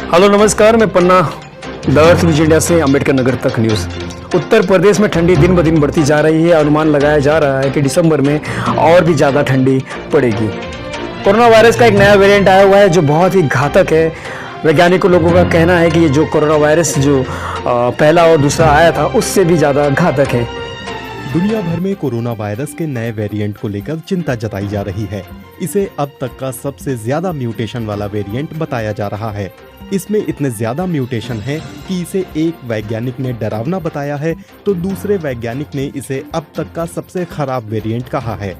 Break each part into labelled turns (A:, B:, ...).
A: Hello नमस्कार, मैं पन्ना the earth Vij India से अंबेडकर नगर तक न्यूज़। उत्तर प्रदेश में ठंडी दिन ब दिन बढ़ती जा रही है। अनुमान लगाया जा रहा है कि दिसंबर में और भी ज़्यादा ठंडी पड़ेगी। कोरोना वायरस का एक नया वेरिएंट आया हुआ है जो बहुत ही घातक है। वैज्ञानिकों लोगों का कहना है कि ये जो कोरोना वायरस जो पहला और दूसरा आया था उससे भी ज़्यादा घातक है।
B: दुनिया भर में कोरोना वायरस के नए वेरिएंट को लेकर चिंता जताई जा रही है। इसे अब तक का सबसे ज्यादा म्यूटेशन वाला वेरिएंट बताया जा रहा है। इसमें इतने ज्यादा म्यूटेशन हैं कि इसे एक वैज्ञानिक ने डरावना बताया है तो दूसरे वैज्ञानिक ने इसे अब तक का सबसे खराब वेरिएंट कहा है।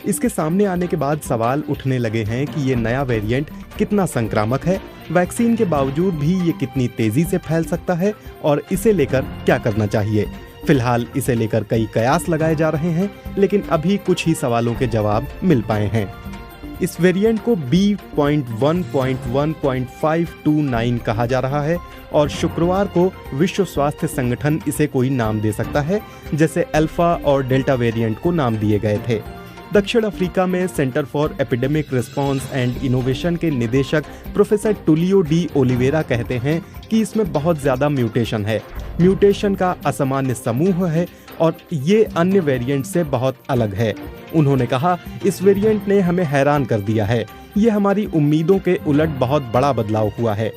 B: इसके सामने आने के बाद सवाल उठने लगे हैं कि ये नया वेरिएंट कितना संक्रामक है, वैक्सीन के बावजूद भी ये कितनी तेजी से फैल सकता है और इसे लेकर क्या करना चाहिए। फिलहाल इसे लेकर कई कयास लगाए जा रहे हैं, लेकिन अभी कुछ ही सवालों के जवाब मिल पाए हैं। इस वेरिएंट को B.1.1.529 कहा जा रहा है और शुक्रवार को विश्व स्वास्थ्य संगठन इसे कोई नाम दे सकता है, जैसे अल्फा और डेल्टा वेरिएंट को नाम दिए गए थे। दक्षिण अफ्रीका में centre for epidemic response and innovation के निदेशक प्रोफेसर टुलियो डी ओलिवेरा कहते हैं कि इसमें बहुत ज्यादा म्यूटेशन है। म्यूटेशन का असामान्य समूह है और ये अन्य वेरिएंट से बहुत अलग है। उन्होंने कहा, इस वेरिएंट ने हमें हैरान कर दिया है। ये हमारी उम्मीदों के उलट बहुत बड़ा बदलाव हुआ है।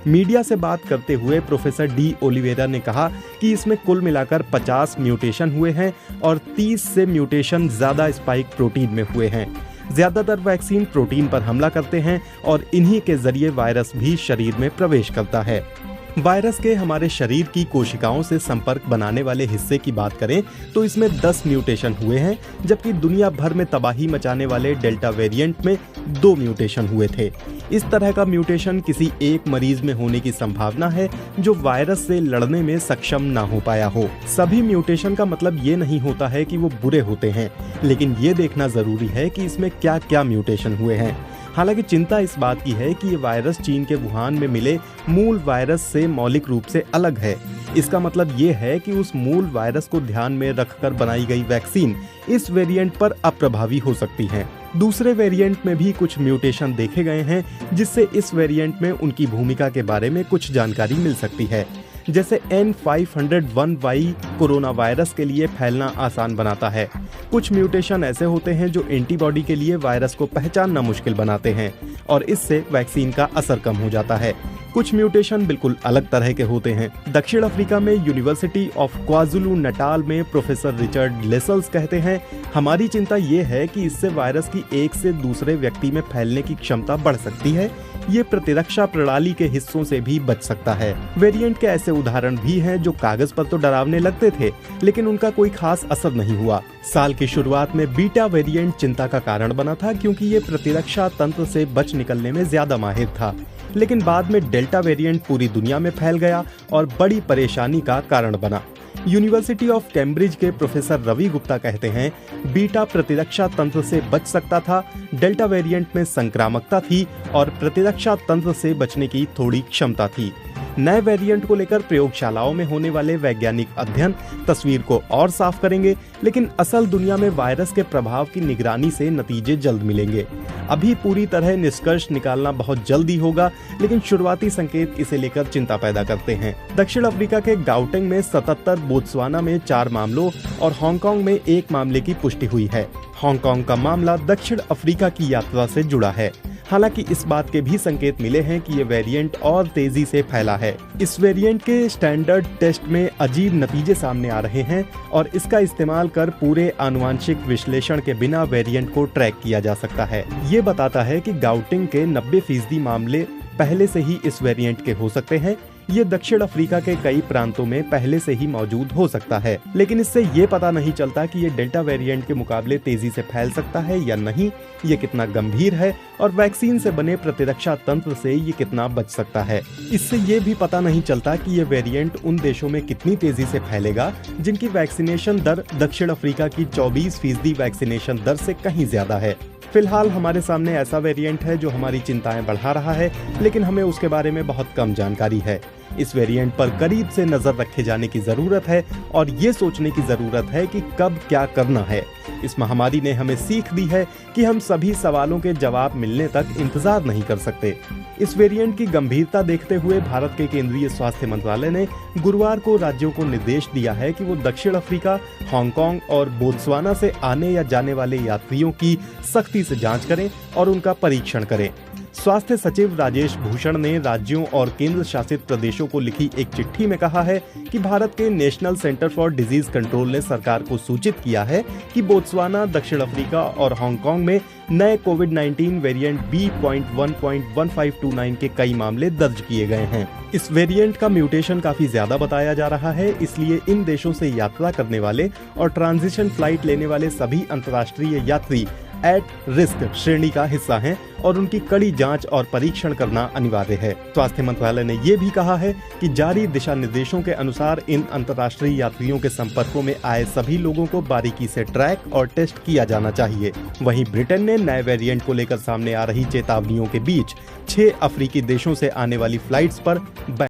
B: मीडिया से बात करते हुए प्रोफेसर डी ओलिवेरा ने कहा कि इसमें कुल मिलाकर 50 म्यूटेशन हुए हैं और 30 से म्यूटेशन ज्यादा स्पाइक प्रोटीन में हुए हैं। ज्यादातर वैक्सीन प्रोटीन पर हमला करते हैं और इन्हीं के जरिए वायरस भी शरीर में प्रवेश करता है। वायरस के हमारे शरीर की कोशिकाओं से संपर्क बनाने वाले हिस्से की बात करें तो इसमें 10 म्यूटेशन हुए हैं, जबकि दुनिया भर में तबाही मचाने वाले डेल्टा वेरिएंट में 2 म्यूटेशन हुए थे। इस तरह का म्यूटेशन किसी एक मरीज में होने की संभावना है जो वायरस से लड़ने में सक्षम ना हो पाया हो। सभी म्यूटेशन का मतलब ये नहीं होता है कि वो बुरे होते हैं, लेकिन ये देखना जरूरी है कि इसमें क्या क्या म्यूटेशन हुए हैं। हालांकि चिंता इस बात की है कि ये वायरस चीन के वुहान में मिले मूल वायरस से मौलिक रूप से अलग है। इसका मतलब ये है कि उस मूल वायरस को ध्यान में रखकर बनाई गई वैक्सीन इस वेरिएंट पर अप्रभावी हो सकती है। दूसरे वेरिएंट में भी कुछ म्यूटेशन देखे गए हैं, जिससे इस वेरिएंट में उनकी भूमिका के बारे में कुछ जानकारी मिल सकती है। जैसे N501Y कोरोना वायरस के लिए फैलना आसान बनाता है। कुछ म्यूटेशन ऐसे होते हैं जो एंटीबॉडी के लिए वायरस को पहचानना मुश्किल बनाते हैं और इससे वैक्सीन का असर कम हो जाता है। कुछ म्यूटेशन बिल्कुल अलग तरह के होते हैं। दक्षिण अफ्रीका में यूनिवर्सिटी ऑफ क्वाजुलू नटाल में प्रोफेसर रिचर्ड लेसल्स कहते हैं, हमारी चिंता ये है कि इससे वायरस की एक से दूसरे व्यक्ति में फैलने की क्षमता बढ़ सकती है। ये प्रतिरक्षा प्रणाली के हिस्सों से भी बच सकता है। वेरिएंट के ऐसे उदाहरण भी हैं जो कागज पर तो डरावने लगते थे, लेकिन उनका कोई खास असर नहीं हुआ। साल की शुरुआत में बीटा वेरिएंट चिंता का कारण बना था, क्योंकि ये प्रतिरक्षा तंत्र से बच निकलने में ज्यादा माहिर था। लेकिन बाद में डेल्टा वेरिएंट पूरी दुनिया में फैल गया और बड़ी परेशानी का कारण बना। यूनिवर्सिटी ऑफ कैम्ब्रिज के प्रोफेसर रवि गुप्ता कहते हैं, बीटा प्रतिरक्षा तंत्र से बच सकता था, डेल्टा वेरिएंट में संक्रामकता थी और प्रतिरक्षा तंत्र से बचने की थोड़ी क्षमता थी। नए वेरिएंट को लेकर प्रयोगशालाओं में होने वाले वैज्ञानिक अध्ययन तस्वीर को और साफ करेंगे, लेकिन असल दुनिया में वायरस के प्रभाव की निगरानी से नतीजे जल्द मिलेंगे। अभी पूरी तरह निष्कर्ष निकालना बहुत जल्दी होगा, लेकिन शुरुआती संकेत इसे लेकर चिंता पैदा करते हैं। दक्षिण अफ्रीका के गाउटेंग में 77, बोत्सवाना में 4 मामलों और हांगकांग में 1 मामले की पुष्टि हुई है। हांगकांग का मामला दक्षिण अफ्रीका की यात्रा से जुड़ा है। हालांकि इस बात के भी संकेत मिले हैं कि ये वेरिएंट और तेजी से फैला है। इस वेरिएंट के स्टैंडर्ड टेस्ट में अजीब नतीजे सामने आ रहे हैं और इसका इस्तेमाल कर पूरे आनुवंशिक विश्लेषण के बिना वेरिएंट को ट्रैक किया जा सकता है। ये बताता है कि गाउटिंग के 90% मामले पहले से ही इस वेरिएंट के हो सकते हैं। ये दक्षिण अफ्रीका के कई प्रांतों में पहले से ही मौजूद हो सकता है, लेकिन इससे ये पता नहीं चलता कि ये डेल्टा वेरिएंट के मुकाबले तेजी से फैल सकता है या नहीं, ये कितना गंभीर है और वैक्सीन से बने प्रतिरक्षा तंत्र से ये कितना बच सकता है। इससे ये भी पता नहीं चलता कि ये वेरिएंट उन देशों में कितनी तेजी से फैलेगा जिनकी वैक्सीनेशन दर दक्षिण अफ्रीका की 24% वैक्सीनेशन दर से कहीं ज्यादा है। फिलहाल हमारे सामने ऐसा वेरिएंट है जो हमारी चिंताएं बढ़ा रहा है, लेकिन हमें उसके बारे में बहुत कम जानकारी है। इस वेरिएंट पर करीब से नजर रखे जाने की जरूरत है और ये सोचने की जरूरत है कि कब क्या करना है। इस महामारी ने हमें सीख दी है कि हम सभी सवालों के जवाब मिलने तक इंतजार नहीं कर सकते। इस वेरिएंट की गंभीरता देखते हुए भारत के केंद्रीय स्वास्थ्य मंत्रालय ने गुरुवार को राज्यों को निर्देश दिया है कि वो दक्षिण अफ्रीका, हांगकांग और बोत्सवाना से आने या जाने वाले यात्रियों की सख्ती से जांच करें और उनका परीक्षण करें। स्वास्थ्य सचिव राजेश भूषण ने राज्यों और केंद्र शासित प्रदेशों को लिखी एक चिट्ठी में कहा है कि भारत के national centre for disease control ने सरकार को सूचित किया है कि बोत्सवाना, दक्षिण अफ्रीका और हांगकांग में नए कोविड-19 वेरिएंट B.1.1529 के कई मामले दर्ज किए गए हैं। इस वेरिएंट का म्यूटेशन काफी ज्यादा बताया जा रहा है, इसलिए इन देशों से यात्रा करने वाले और ट्रांजिशन फ्लाइट लेने वाले सभी अंतर्राष्ट्रीय यात्री एट रिस्क श्रेणी का हिस्सा हैं और उनकी कड़ी जांच और परीक्षण करना अनिवार्य है। स्वास्थ्य मंत्रालय ने ये भी कहा है कि जारी दिशा निर्देशों के अनुसार इन अंतर्राष्ट्रीय यात्रियों के संपर्कों में आए सभी लोगों को बारीकी से ट्रैक और टेस्ट किया जाना चाहिए। वहीं ब्रिटेन ने नए वेरिएंट को लेकर सामने आ रही चेतावनियों के बीच 6 अफ्रीकी देशों से आने वाली फ्लाइट्स पर